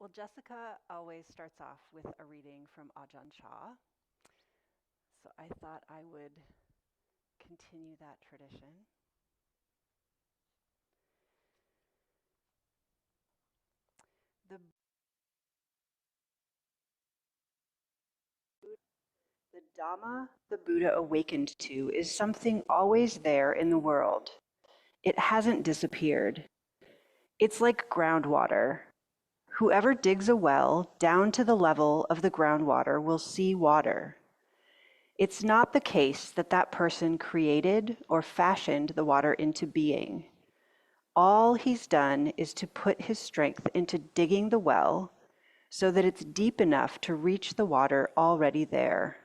Well, Jessica always starts off with a reading from Ajahn Chah, so I thought I would continue that tradition. The, the Dhamma the Buddha awakened to is something always there in the world. It hasn't disappeared. It's like groundwater. Whoever digs a well down to the level of the groundwater will see water. It's not the case that that person created or fashioned the water into being. All he's done is to put his strength into digging the well so that it's deep enough to reach the water already there.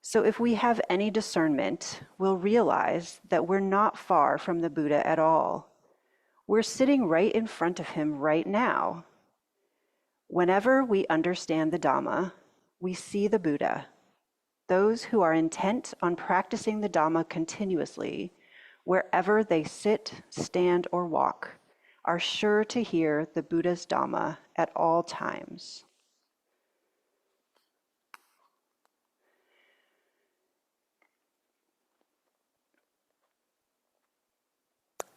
So if we have any discernment, we'll realize that we're not far from the Buddha at all. We're sitting right in front of him right now. Whenever we understand the Dhamma, we see the Buddha. Those who are intent on practicing the Dhamma continuously, wherever they sit, stand, or walk, are sure to hear the Buddha's Dhamma at all times.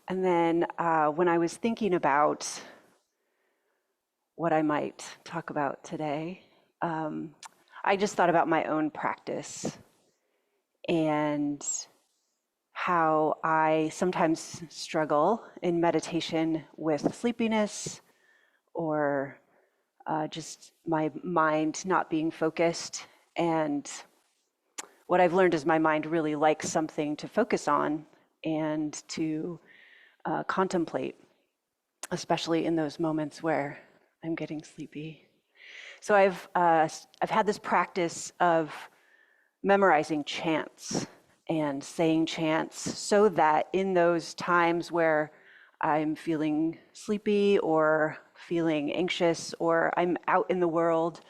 And then when I was thinking about what I might talk about today, I just thought about my own practice and how I sometimes struggle in meditation with sleepiness or just my mind not being focused. And what I've learned is my mind really likes something to focus on and to contemplate, especially in those moments where I'm getting sleepy. So I've had this practice of memorizing chants and saying chants so that in those times where I'm feeling sleepy or feeling anxious or I'm out in the world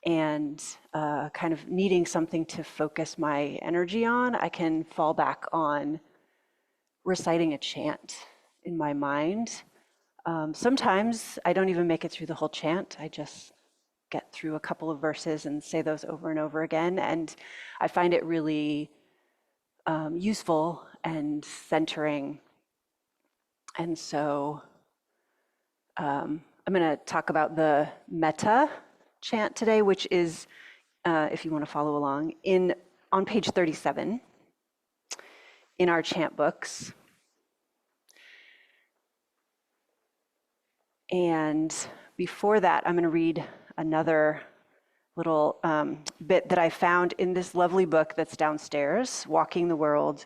and kind of needing something to focus my energy on, I can fall back on reciting a chant in my mind. Sometimes I don't even make it through the whole chant. I just get through a couple of verses and say those over and over again. And I find it really useful and centering. And so I'm going to talk about the Metta chant today, which is, if you want to follow along, on page 37 in our chant books. And before that, I'm going to read another little bit that I found in this lovely book that's downstairs, Walking the World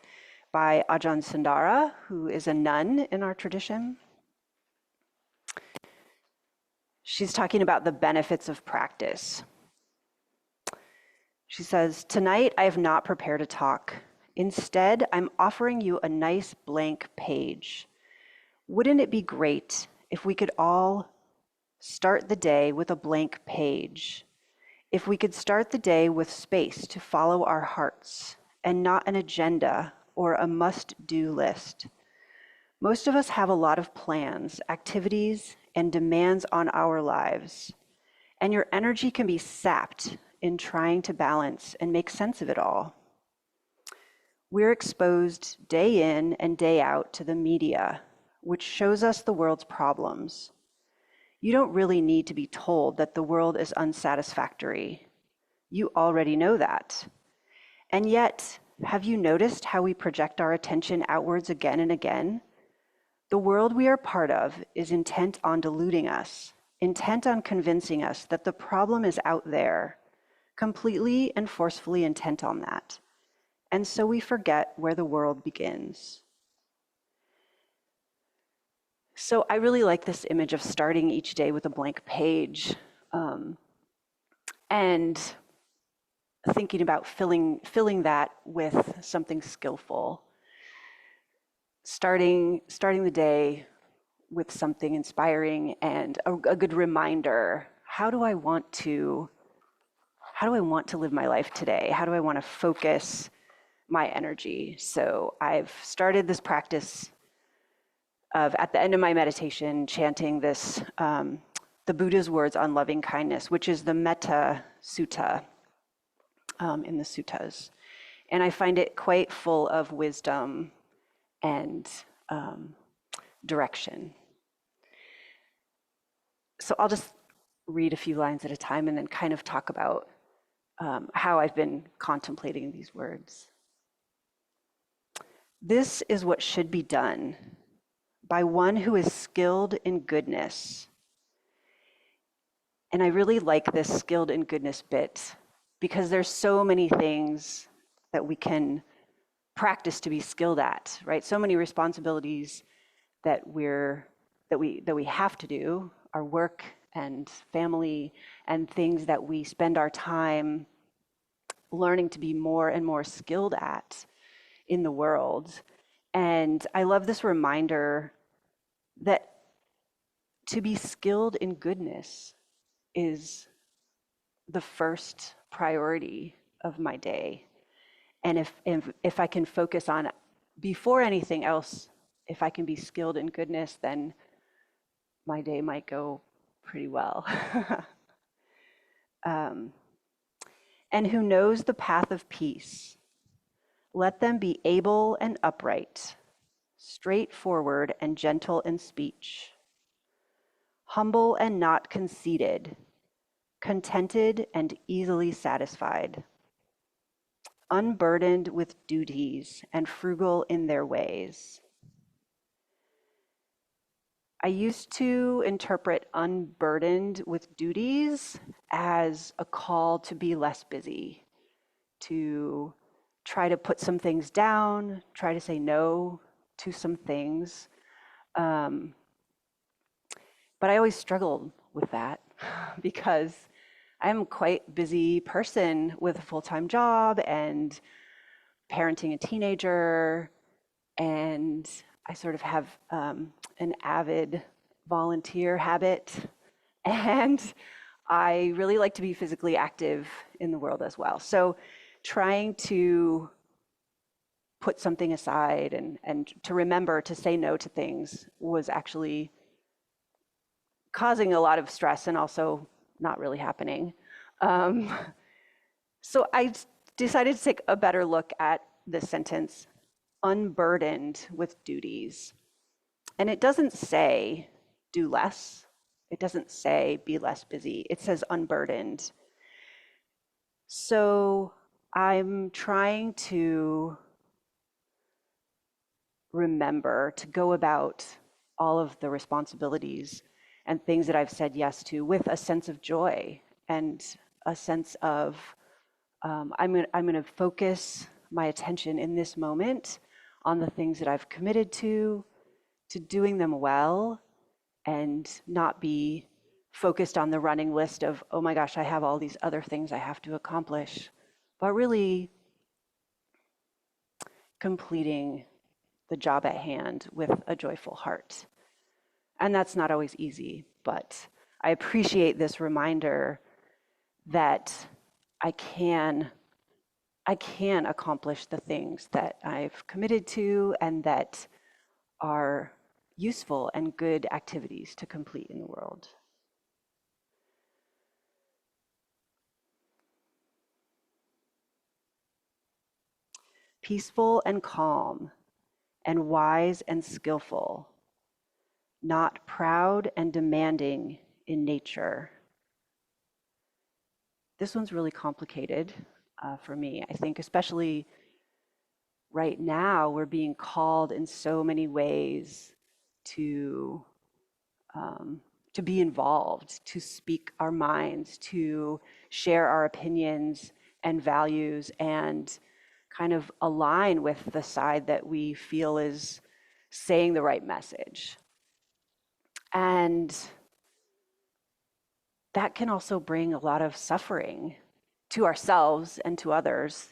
by Ajahn Sundara, who is a nun in our tradition. She's talking about the benefits of practice. She says, "Tonight I have not prepared a talk. Instead, I'm offering you a nice blank page. Wouldn't it be great if we could all start the day with a blank page? If we could start the day with space to follow our hearts and not an agenda or a must-do list. Most of us have a lot of plans, activities, and demands on our lives, and your energy can be sapped in trying to balance and make sense of it all. We're exposed day in and day out to the media, which shows us the world's problems. You don't really need to be told that the world is unsatisfactory. You already know that. And yet, have you noticed how we project our attention outwards again and again? The world we are part of is intent on deluding us, intent on convincing us that the problem is out there, completely and forcefully intent on that. And so we forget where the world begins." So I really like this image of starting each day with a blank page and thinking about filling that with something skillful. Starting the day with something inspiring and a good reminder. How do I want to live my life today? How do I want to focus my energy? So I've started this practice of, at the end of my meditation, chanting this the Buddha's words on loving kindness, which is the Metta Sutta in the suttas. And I find it quite full of wisdom and direction. So I'll just read a few lines at a time and then kind of talk about how I've been contemplating these words. This is what should be done by one who is skilled in goodness. And I really like this skilled in goodness bit because there's so many things that we can practice to be skilled at, right? So many responsibilities that we have to do, our work and family, and things that we spend our time learning to be more and more skilled at in the world. And I love this reminder that to be skilled in goodness is the first priority of my day. And if I can focus on, before anything else, if I can be skilled in goodness, then my day might go pretty well. And who knows the path of peace, let them be able and upright, straightforward and gentle in speech, humble and not conceited, contented and easily satisfied, unburdened with duties and frugal in their ways. I used to interpret unburdened with duties as a call to be less busy, to try to put some things down, try to say no to some things. But I always struggled with that because I'm a quite busy person with a full-time job and parenting a teenager, and I sort of have an avid volunteer habit, and I really like to be physically active in the world as well. So trying to put something aside and to remember to say no to things was actually causing a lot of stress and also not really happening. So I decided to take a better look at this sentence, unburdened with duties. And it doesn't say do less. It doesn't say be less busy. It says unburdened. So I'm trying to remember to go about all of the responsibilities and things that I've said yes to with a sense of joy and a sense of I'm going to focus my attention in this moment on the things that I've committed to doing them well, and not be focused on the running list of, oh my gosh, I have all these other things I have to accomplish, but really completing the job at hand with a joyful heart. And that's not always easy, but I appreciate this reminder that I can accomplish the things that I've committed to and that are useful and good activities to complete in the world. Peaceful and calm, and wise and skillful, not proud and demanding in nature. This one's really complicated for me. I think especially right now, we're being called in so many ways to be involved, to speak our minds, to share our opinions and values, and kind of align with the side that we feel is saying the right message. And that can also bring a lot of suffering to ourselves and to others.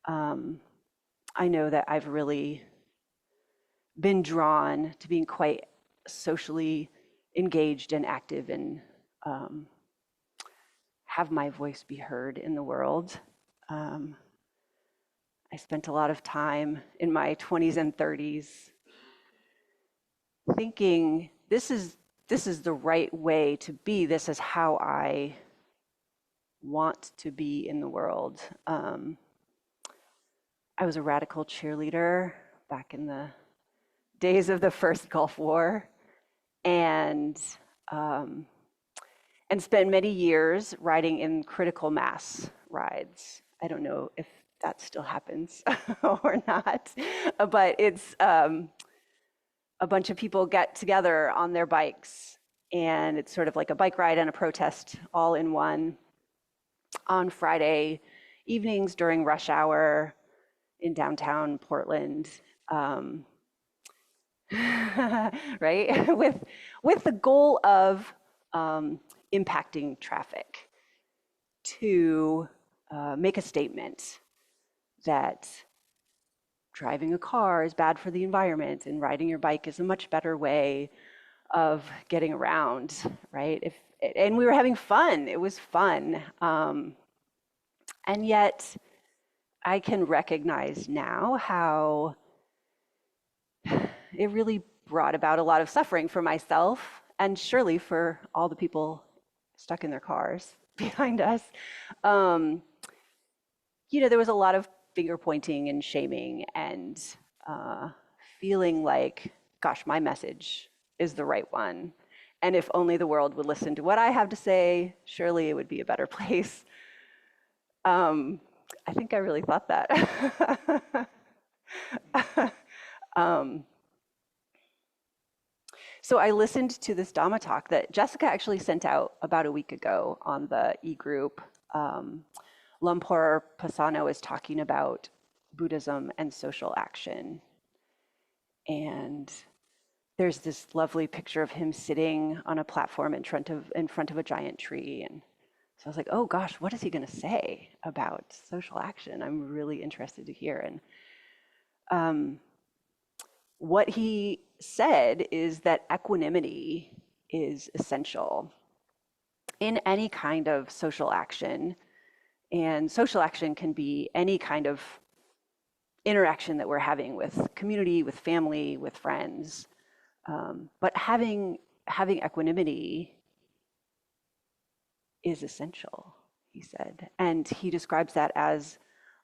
I know that I've really been drawn to being quite socially engaged and active and have my voice be heard in the world. I spent a lot of time in my 20s and 30s thinking this is this is the right way to be. This is how I want to be in the world. I was a radical cheerleader back in the days of the first Gulf War, and um, and spent many years riding in critical mass rides. I don't know if that still happens or not, but it's a bunch of people get together on their bikes, and it's sort of like a bike ride and a protest all in one on Friday evenings during rush hour in downtown Portland. Right? With the goal of impacting traffic, to make a statement that driving a car is bad for the environment and riding your bike is a much better way of getting around, right? And we were having fun. It was fun. And yet I can recognize now how it really brought about a lot of suffering for myself and surely for all the people stuck in their cars behind us. There was a lot of finger pointing and shaming and feeling like, gosh, my message is the right one. And if only the world would listen to what I have to say, surely it would be a better place. I think I really thought that. So I listened to this Dhamma talk that Jessica actually sent out about a week ago on the e-group. Lumpur Pasano is talking about Buddhism and social action. And there's this lovely picture of him sitting on a platform in front of a giant tree. And so I was like, oh gosh, what is he going to say about social action? I'm really interested to hear. And what he said is that equanimity is essential in any kind of social action. And social action can be any kind of interaction that we're having with community, with family, with friends. But having equanimity is essential, he said. And he describes that as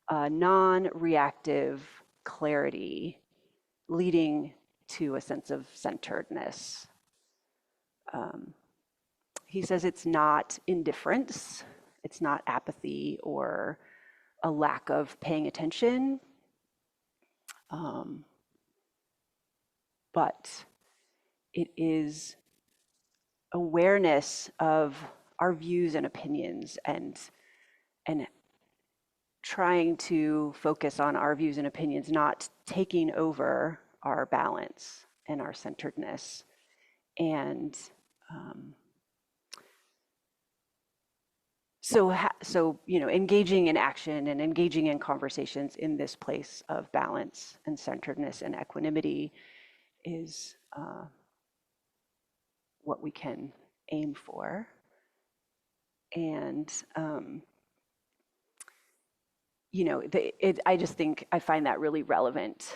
a non-reactive clarity leading to a sense of centeredness. He says it's not indifference, it's not apathy or a lack of paying attention, but it is awareness of our views and opinions and trying to focus on our views and opinions, not taking over our balance and our centeredness. And so engaging in action and engaging in conversations in this place of balance and centeredness and equanimity is what we can aim for. And I just think I find that really relevant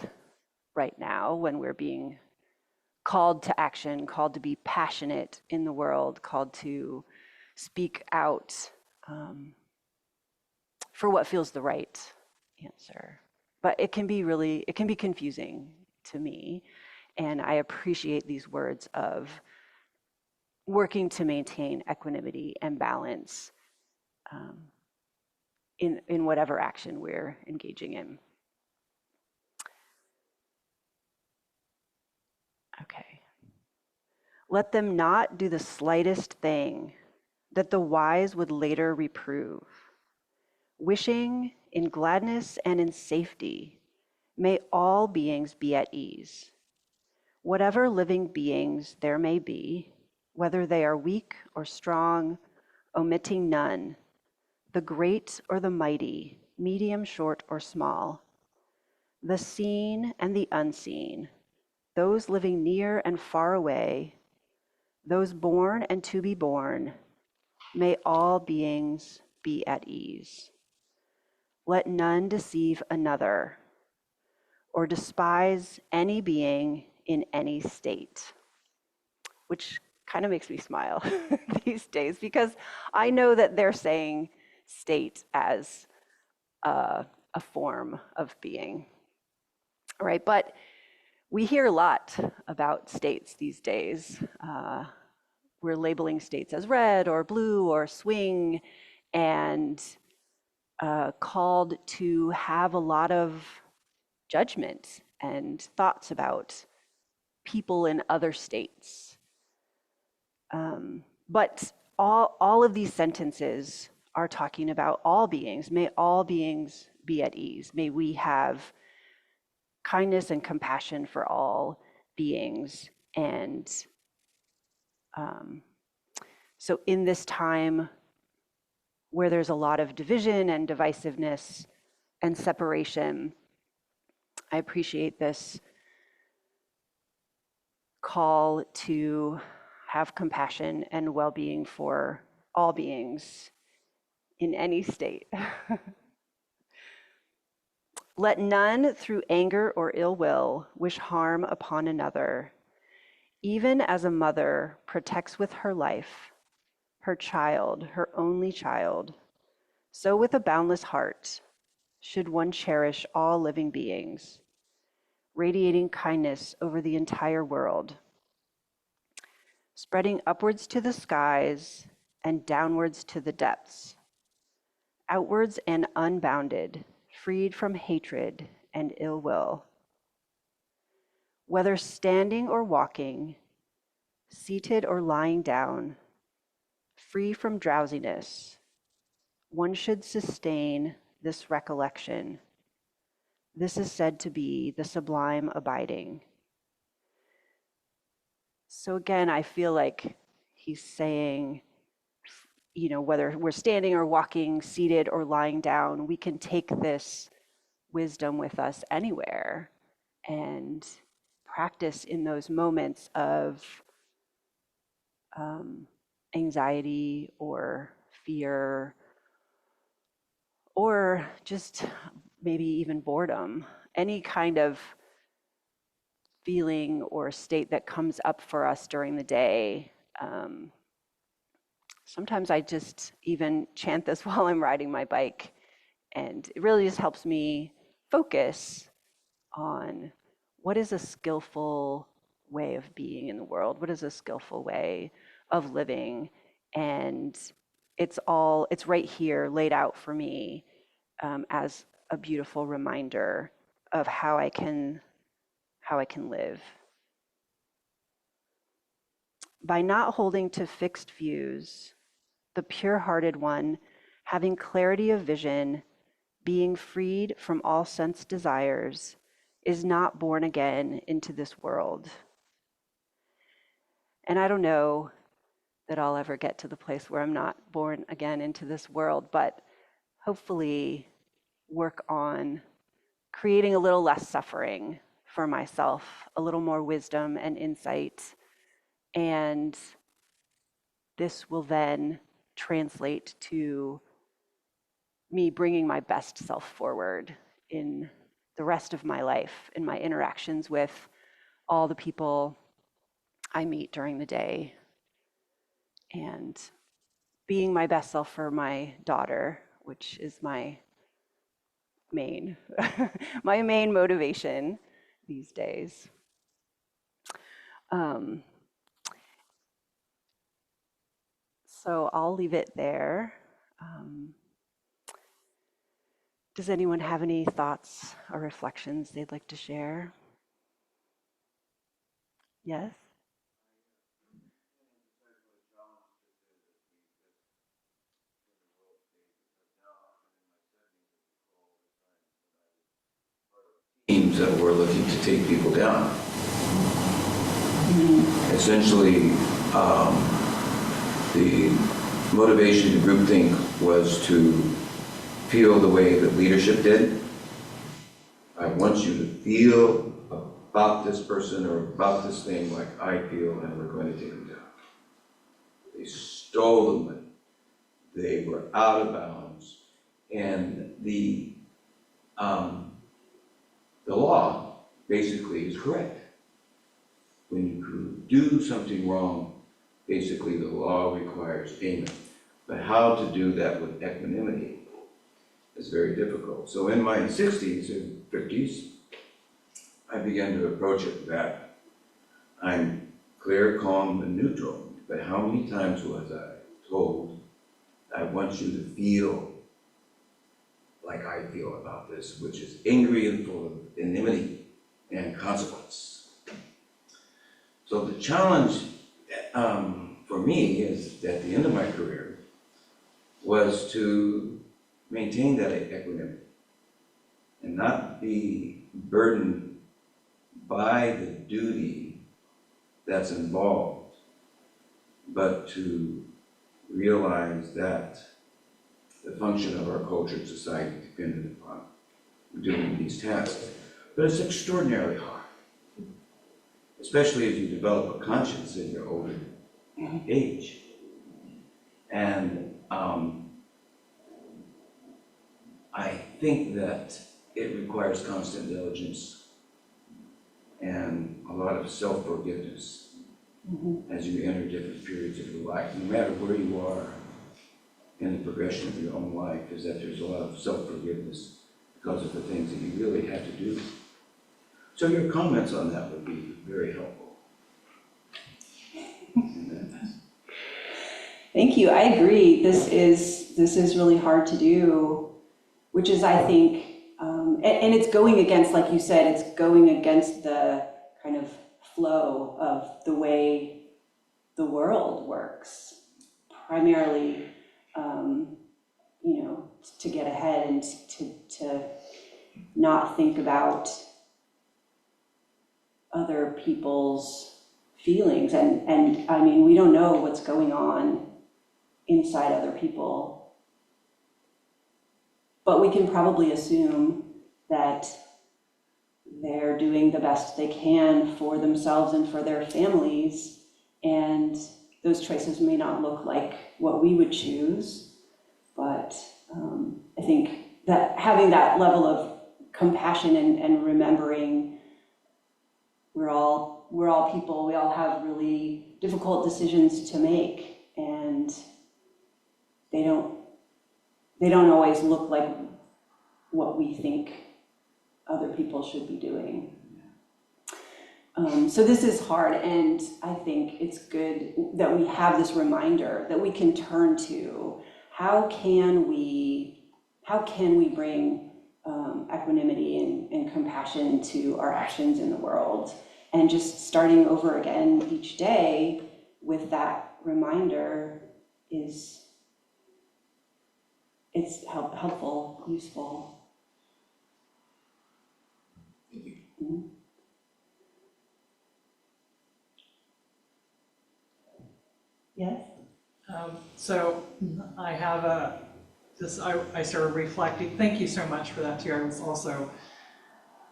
right now when we're being called to action, called to be passionate in the world, called to speak out for what feels the right answer. But it can be confusing to me. And I appreciate these words of working to maintain equanimity and balance in whatever action we're engaging in. Okay. Let them not do the slightest thing that the wise would later reprove. Wishing in gladness and in safety, may all beings be at ease. Whatever living beings there may be, whether they are weak or strong, omitting none, the great or the mighty, medium, short, or small, the seen and the unseen, those living near and far away, those born and to be born, may all beings be at ease. Let none deceive another or despise any being in any state, which kind of makes me smile these days, because I know that they're saying state as a form of being, right? But we hear a lot about states these days. We're labeling states as red or blue or swing, and called to have a lot of judgment and thoughts about people in other states. But all of these sentences are talking about all beings. May all beings be at ease. May we have kindness and compassion for all beings. And so in this time where there's a lot of division and divisiveness and separation, I appreciate this call to have compassion and well-being for all beings in any state. Let none through anger or ill will wish harm upon another, even as a mother protects with her life her child, her only child. So with a boundless heart should one cherish all living beings, radiating kindness over the entire world, spreading upwards to the skies and downwards to the depths, outwards and unbounded, freed from hatred and ill will. Whether standing or walking, seated or lying down, free from drowsiness, one should sustain this recollection. This is said to be the sublime abiding. So again, I feel like he's saying, whether we're standing or walking, seated or lying down, we can take this wisdom with us anywhere and practice in those moments of anxiety or fear, or just maybe even boredom, any kind of feeling or state that comes up for us during the day. Sometimes I just even chant this while I'm riding my bike, and it really just helps me focus on what is a skillful way of being in the world, what is a skillful way of living, and it's right here laid out for me as a beautiful reminder of how I can live. By not holding to fixed views, the pure-hearted one, having clarity of vision, being freed from all sense desires, is not born again into this world. And I don't know that I'll ever get to the place where I'm not born again into this world, but hopefully work on creating a little less suffering for myself, a little more wisdom and insight. And this will then translate to me bringing my best self forward in the rest of my life, in my interactions with all the people I meet during the day, and being my best self for my daughter, which is my main my main motivation these days. So I'll leave it there. Does anyone have any thoughts or reflections they'd like to share? Yes? Teams that were looking to take people down. Essentially, the motivation to groupthink was to feel the way that leadership did. I want you to feel about this person or about this thing like I feel, and we're going to take them down. They stole the money. They were out of bounds. And the law basically is correct. When you do something wrong, basically the law requires payment. But how to do that with equanimity is very difficult. So in my 60s and 50s, I began to approach it that I'm clear, calm, and neutral. But how many times was I told, I want you to feel like I feel about this, which is angry and full of enmity and consequence. So the challenge for me is at the end of my career was to maintain that equanimity and not be burdened by the duty that's involved, but to realize that the function of our culture and society depended upon doing these tasks. But it's extraordinarily hard, especially as you develop a conscience in your older age. And I think that it requires constant diligence and a lot of self-forgiveness as you enter different periods of your life, no matter where you are in the progression of your own life, is that there's a lot of self-forgiveness because of the things that you really have to do. So your comments on that would be very helpful. Thank you. I agree. This is really hard to do, which is, I think, and it's going against, like you said, it's going against the kind of flow of the way the world works, primarily, to get ahead and to not think about other people's feelings. And I mean, we don't know what's going on inside other people, but we can probably assume that they're doing the best they can for themselves and for their families, and those choices may not look like what we would choose, but I think that having that level of compassion and remembering we're all people, we all have really difficult decisions to make, and they don't always look like what we think other people should be doing. So this is hard, and I think it's good that we have this reminder that we can turn to. How can we bring equanimity and compassion to our actions in the world? And just starting over again each day with that reminder it's helpful, useful. Mm-hmm. Yes? So I have I started reflecting. Thank you so much for that too. I was also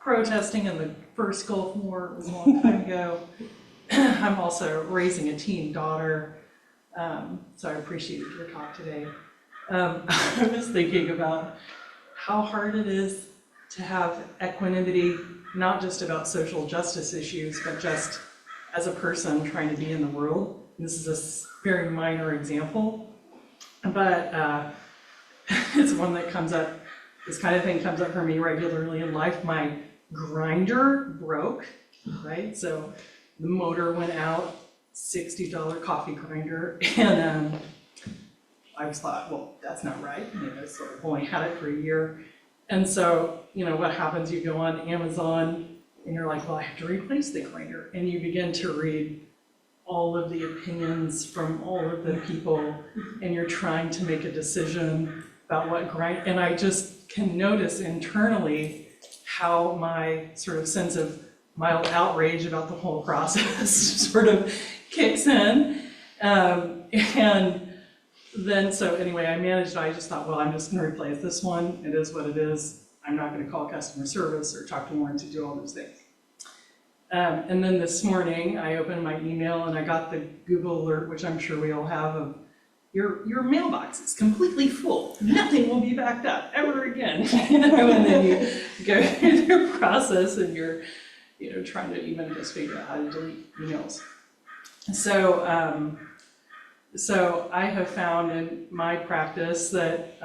protesting in the first Gulf War. It was a long time ago. I'm also raising a teen daughter, so I appreciated your talk today. I was thinking about how hard it is to have equanimity, not just about social justice issues, but just as a person trying to be in the world. And this is a very minor example, but it's one that comes up, this kind of thing comes up for me regularly in life. My grinder broke, right? So the motor went out, $60 coffee grinder, and I just thought, well, that's not right. So I've only had it for a year. And so, what happens, you go on Amazon and you're like, well, I have to replace the grinder. And you begin to read all of the opinions from all of the people, and you're trying to make a decision about what grind, and I just can notice internally how my sort of sense of mild outrage about the whole process sort of kicks in. And then, so anyway, I just thought, well, I'm just gonna replace this one. It is what it is. I'm not gonna call customer service or talk to warranty, do all those things. And then this morning, I opened my email and I got the Google alert, which I'm sure we all have, of your mailbox is completely full. Nothing will be backed up ever again. And then you go through the process and you're, trying to even just figure out how to delete emails. So So I have found in my practice that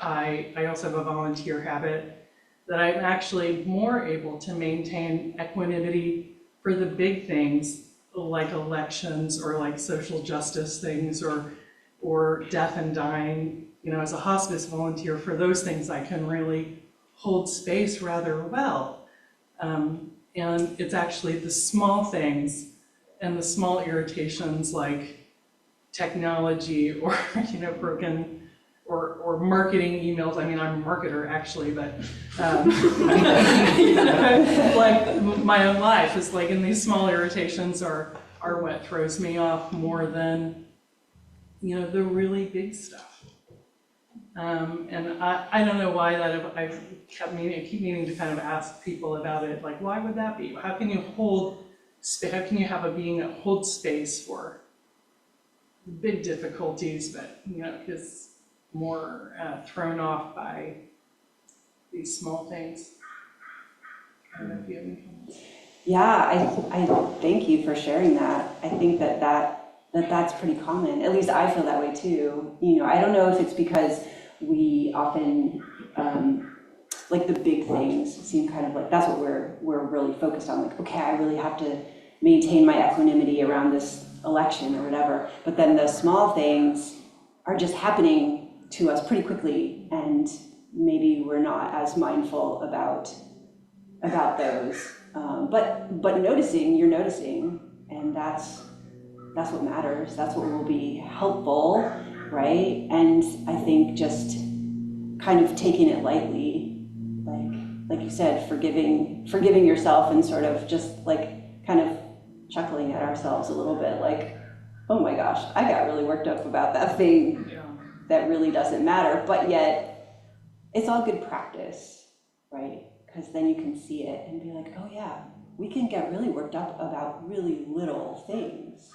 I also have a volunteer habit, that I'm actually more able to maintain equanimity for the big things like elections or like social justice things or death and dying. You know, as a hospice volunteer, for those things I can really hold space rather well. And it's actually the small things and the small irritations like technology or, you know, broken or marketing emails. I mean, I'm a marketer actually, but you know, like my own life is like, and these small irritations are what throws me off more than, you know, the really big stuff. And I don't know why that I keep meaning to kind of ask people about it. Like, why would that be? How can you how can you have a being that holds space for big difficulties, but, you know, is more thrown off by these small things? I don't know if you have any comments. Yeah, I thank you for sharing that. I think that's pretty common. At least I feel that way too. You know, I don't know if it's because we often, like the big things seem kind of like, that's what we're really focused on. Like, okay, I really have to maintain my equanimity around this election or whatever. But then the small things are just happening to us pretty quickly, and maybe we're not as mindful about those. But noticing, you're noticing, and that's what matters. That's what will be helpful, right? And I think just kind of taking it lightly, like you said, forgiving yourself, and sort of just like kind of chuckling at ourselves a little bit, like, oh my gosh, I got really worked up about that thing that really doesn't matter, but yet it's all good practice, right? Because then you can see it and be like, oh yeah, we can get really worked up about really little things.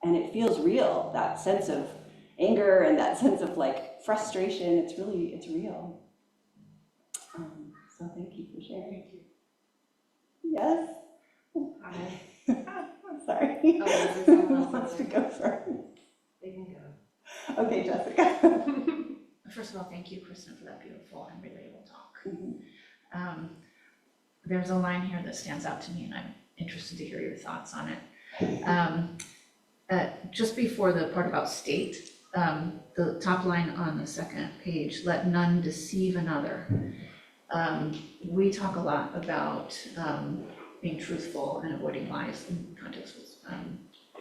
And it feels real, that sense of anger and that sense of like frustration, it's real. So thank you for sharing. Thank you. Yes? Hi. I'm sorry. Oh, is there someone else Who wants to go first? They can go. Okay, Jessica. First of all, thank you, Kristen, for that beautiful and relatable talk. Mhm. There's a line here that stands out to me, and I'm interested to hear your thoughts on it. Just before the part about state, the top line on the second page, let none deceive another. We talk a lot about being truthful and avoiding lies in context with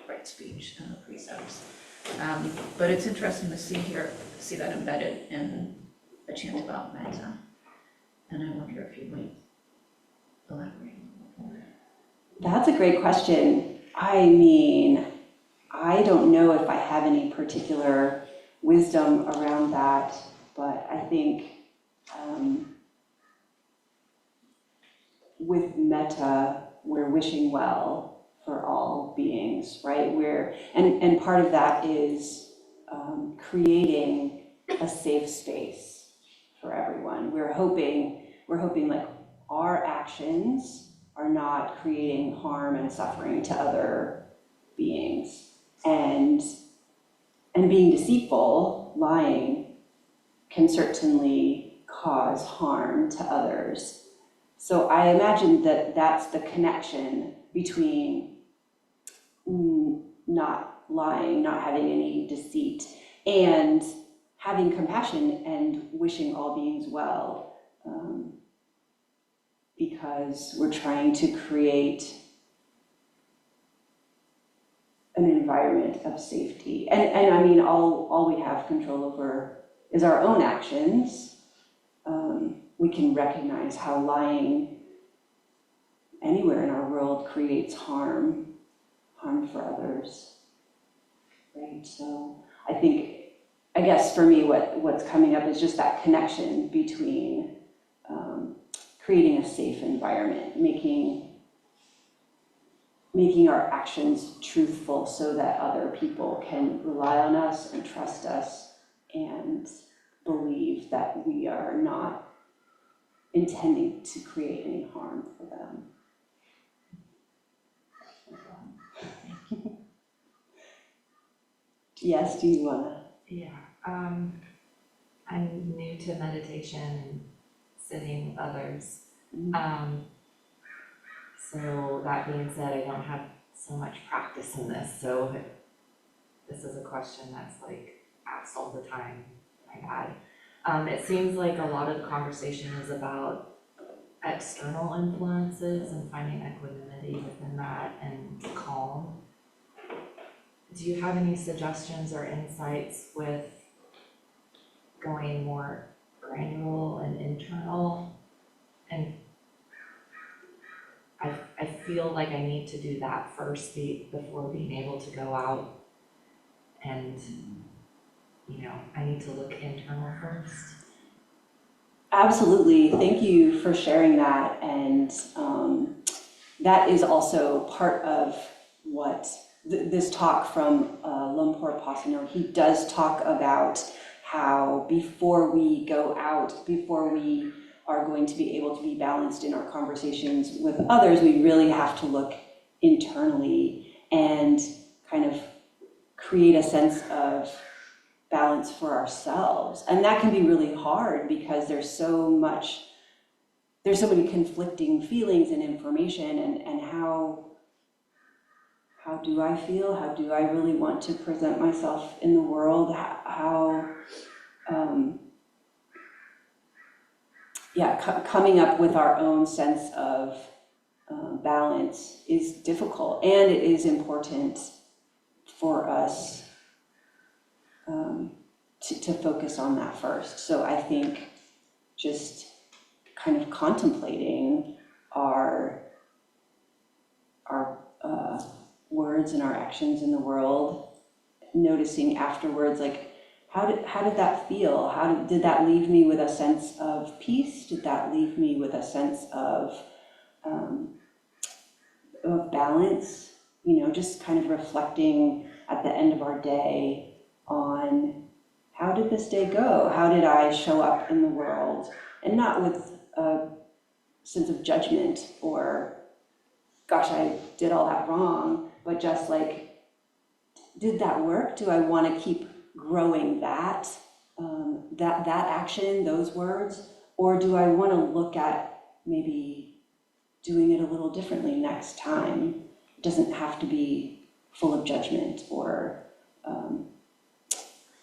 right speech and precepts. But it's interesting to see that embedded in a chant about metta. And I wonder if you might elaborate a little more. That's a great question. I mean, I don't know if I have any particular wisdom around that, but I think with metta, we're wishing well for all beings, right? And part of that is creating a safe space for everyone. We're hoping like our actions are not creating harm and suffering to other beings. And being deceitful, lying, can certainly cause harm to others. So I imagine that that's the connection between not lying, not having any deceit, and having compassion and wishing all beings well, because we're trying to create an environment of safety. And I mean, all we have control over is our own actions. We can recognize how lying anywhere in our world creates harm for others, right? So I guess for me, what's coming up is just that connection between creating a safe environment, making our actions truthful so that other people can rely on us and trust us and believe that we are not intending to create any harm for them. Yes, do you wanna? Yeah, I'm new to meditation and sitting with others. So that being said, I don't have so much practice in this, so this is a question that's like asked all the time, my bad. It seems like a lot of the conversation is about external influences and finding equanimity within that and calm. Do you have any suggestions or insights with going more granular and internal? And I feel like I need to do that first before being able to go out and, I need to look internal first. Absolutely. Thank you for sharing that. And that is also part of what this talk from Lumpur Pasano, he does talk about how before we go out, before we are going to be able to be balanced in our conversations with others, we really have to look internally and kind of create a sense of balance for ourselves. And that can be really hard because there's so many conflicting feelings and information, and how do I feel? How do I really want to present myself in the world? Coming up with our own sense of balance is difficult, and it is important for us to focus on that first. So I think just kind of contemplating our words and our actions in the world, noticing afterwards, like, how did that feel? Did that leave me with a sense of peace? Did that leave me with a sense of balance? Just kind of reflecting at the end of our day on how did this day go? How did I show up in the world? And not with a sense of judgment or, gosh, I did all that wrong, but just like, did that work? Do I want to keep growing that action, those words? Or do I want to look at maybe doing it a little differently next time? It doesn't have to be full of judgment or,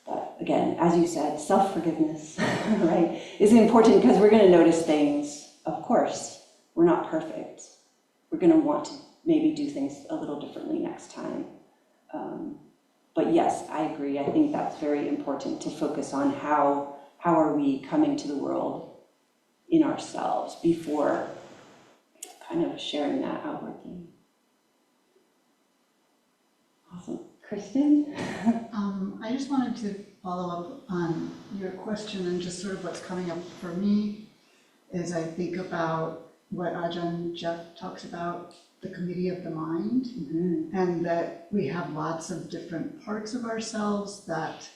but again, as you said, self-forgiveness, right, is important because we're going to notice things, of course. We're not perfect. We're going to want to maybe do things a little differently next time. But yes, I agree. I think that's very important to focus on how are we coming to the world in ourselves before kind of sharing that outwardly. Awesome. Kristen? I just wanted to follow up on your question, and just sort of what's coming up for me is I think about what Ajahn Jeff talks about, the committee of the mind, Mm-hmm. and that we have lots of different parts of ourselves that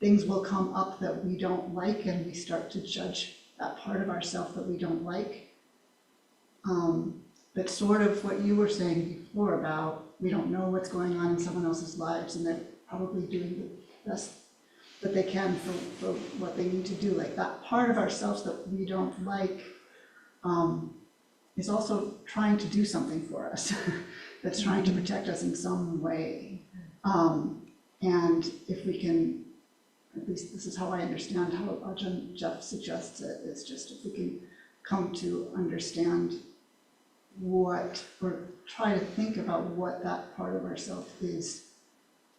things will come up that we don't like, and we start to judge that part of ourselves that we don't like. But sort of what you were saying before about we don't know what's going on in someone else's lives, and they're probably doing the best that they can for what they need to do. Like that part of ourselves that we don't like is also trying to do something for us, that's trying to protect us in some way. And if we can, at least this is how I understand how Ajahn Jeff suggests it, is just if we can come to understand what, or try to think about what that part of ourselves is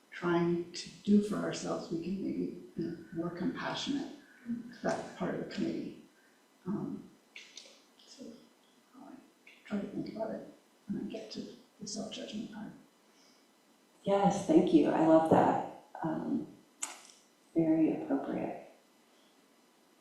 trying to do for ourselves, we can maybe be more compassionate to that part of the committee. So I try to think about it when I get to the self-judgment part. Yes, thank you. I love that. Very appropriate.